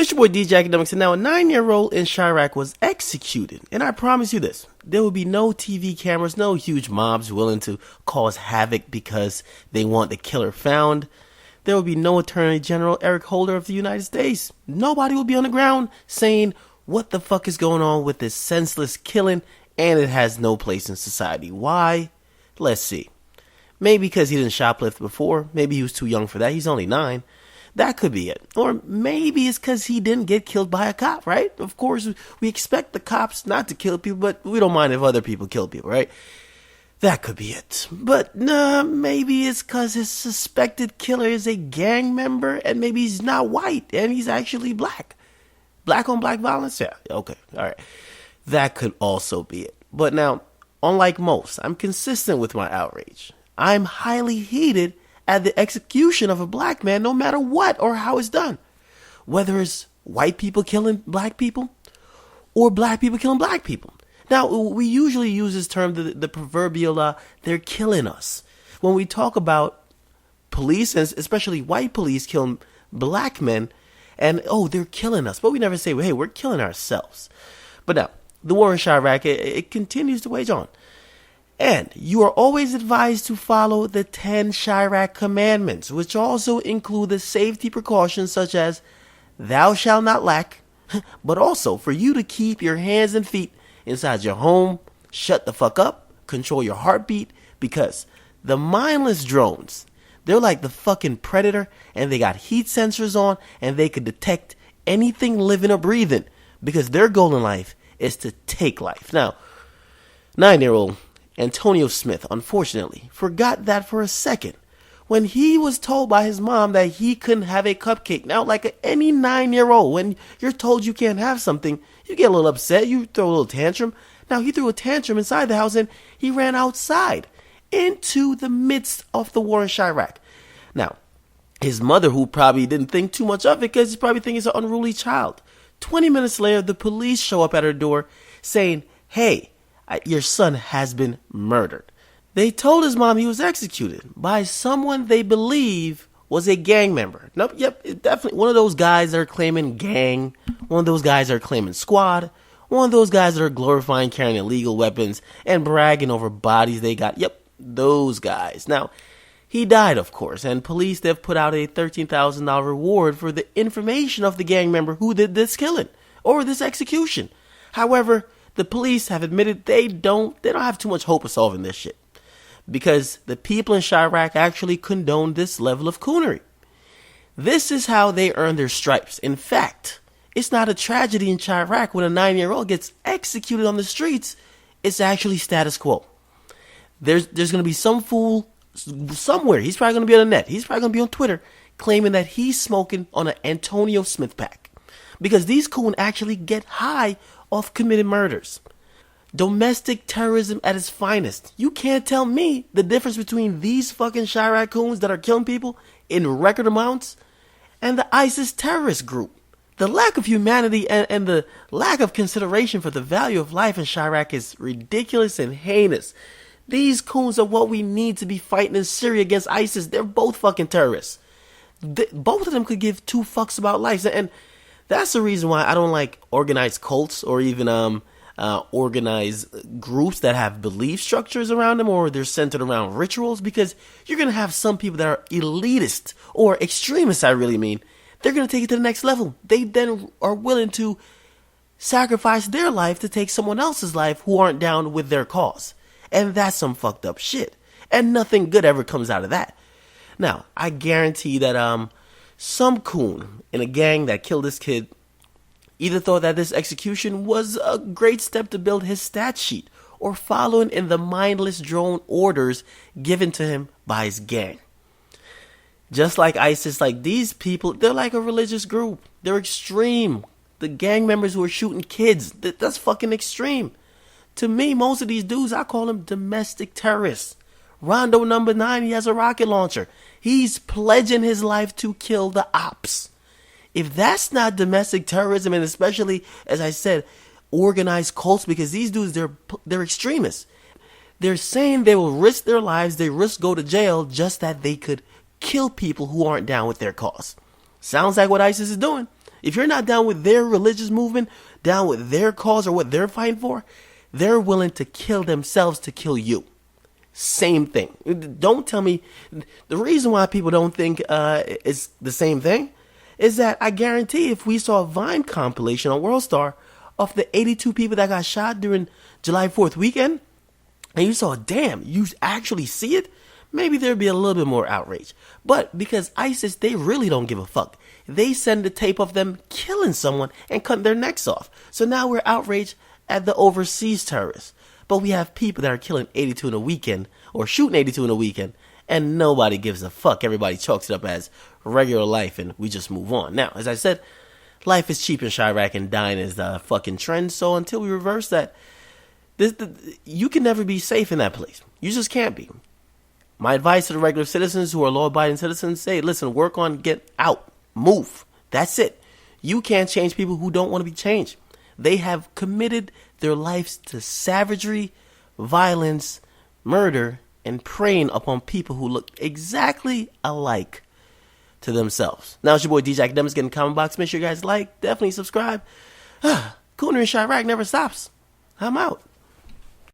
It's your boy DJ Akademiks, and now a 9-year-old in Chiraq was executed. And I promise you this, there will be no TV cameras, no huge mobs willing to cause havoc because they want the killer found. There will be no Attorney General Eric Holder of the United States. Nobody will be on the ground saying what the fuck is going on with this senseless killing, and it has no place in society. Why? Let's see. Maybe because he didn't shoplift before. Maybe he was too young for that. He's only 9. That could be it. Or maybe it's because he didn't get killed by a cop, right? Of course, we expect the cops not to kill people, but we don't mind if other people kill people, right? That could be it. But nah, maybe it's because his suspected killer is a gang member, and maybe he's not white, and he's actually black. Black on black violence? Yeah, okay, all right. That could also be it. But now, unlike most, I'm consistent with my outrage. I'm highly heated at the execution of a black man, no matter what or how it's done. Whether it's white people killing black people or black people killing black people. Now, we usually use this term, the proverbial, they're killing us. When we talk about police, and especially white police killing black men, and, oh, they're killing us. But we never say, well, hey, we're killing ourselves. But now, the war in Chiraq, it continues to wage on. And you are always advised to follow the 10 Chiraq commandments, which also include the safety precautions such as thou shalt not lack, but also for you to keep your hands and feet inside your home, shut the fuck up, control your heartbeat, because the mindless drones, they're like the fucking Predator, and they got heat sensors on, and they could detect anything living or breathing, because their goal in life is to take life. Now, 9-year-old Antonio Smith, unfortunately, forgot that for a second when he was told by his mom that he couldn't have a cupcake. Now, like any 9-year-old, when you're told you can't have something, you get a little upset, you throw a little tantrum. Now, he threw a tantrum inside the house and he ran outside into the midst of the war in Chiraq. Now, his mother, who probably didn't think too much of it because he's probably thinking it's an unruly child. 20 minutes later, the police show up at her door saying, hey, your son has been murdered. They told his mom he was executed by someone they believe was a gang member. Nope, yep, definitely one of those guys that are claiming gang, one of those guys that are claiming squad, one of those guys that are glorifying carrying illegal weapons and bragging over bodies they got. Yep, those guys. Now, he died, of course, and police, they've put out a $13,000 reward for the information of the gang member who did this killing or this execution. However, the police have admitted they don't have too much hope of solving this shit, because the people in Chiraq actually condone this level of coonery. This is how they earn their stripes. In fact, it's not a tragedy in Chiraq when a 9-year-old gets executed on the streets. It's actually status quo. There's going to be some fool somewhere. He's probably going to be on the net. He's probably going to be on Twitter claiming that he's smoking on an Antonio Smith pack, because these coon actually get high off committed murders. Domestic terrorism at its finest. You can't tell me the difference between these fucking Chiraq coons that are killing people in record amounts and the ISIS terrorist group. The lack of humanity and the lack of consideration for the value of life in Chiraq is ridiculous and heinous. These coons are what we need to be fighting in Syria against ISIS. They're both fucking terrorists. Both of them could give two fucks about life. And that's the reason why I don't like organized cults or even organized groups that have belief structures around them, or they're centered around rituals, because you're going to have some people that are elitist or extremists, I really mean. They're going to take it to the next level. They then are willing to sacrifice their life to take someone else's life who aren't down with their cause. And that's some fucked up shit. And nothing good ever comes out of that. Now, I guarantee that some coon in a gang that killed this kid either thought that this execution was a great step to build his stat sheet, or following in the mindless drone orders given to him by his gang. Just like ISIS, like these people, they're like a religious group. They're extreme. The gang members who are shooting kids, that's fucking extreme. To me, most of these dudes, I call them domestic terrorists. Rondo number 9, he has a rocket launcher. He's pledging his life to kill the ops. If that's not domestic terrorism, and especially, as I said, organized cults, because these dudes, they're extremists. They're saying they will risk their lives, they risk go to jail just that they could kill people who aren't down with their cause. Sounds like what ISIS is doing. If you're not down with their religious movement, down with their cause or what they're fighting for, they're willing to kill themselves to kill you. Same thing. Don't tell me. The reason why people don't think it's the same thing is that I guarantee if we saw a Vine compilation on WorldStar of the 82 people that got shot during July 4th weekend, and you saw, damn, you actually see it, maybe there'd be a little bit more outrage. But because ISIS, they really don't give a fuck. They send the tape of them killing someone and cutting their necks off. So now we're outraged at the overseas terrorists. But we have people that are killing 82 in a weekend or shooting 82 in a weekend, and nobody gives a fuck. Everybody chalks it up as regular life and we just move on. Now, as I said, life is cheap in Chiraq and dying is the fucking trend. So until we reverse that, you can never be safe in that place. You just can't be. My advice to the regular citizens who are law-abiding citizens, say, listen, work on, get out, move. That's it. You can't change people who don't want to be changed. They have committed their lives to savagery, violence, murder, and preying upon people who look exactly alike to themselves. Now it's your boy DJ Akademiks. Get in the comment box. Make sure you guys like, definitely subscribe. Cooner in Chiraq never stops. I'm out.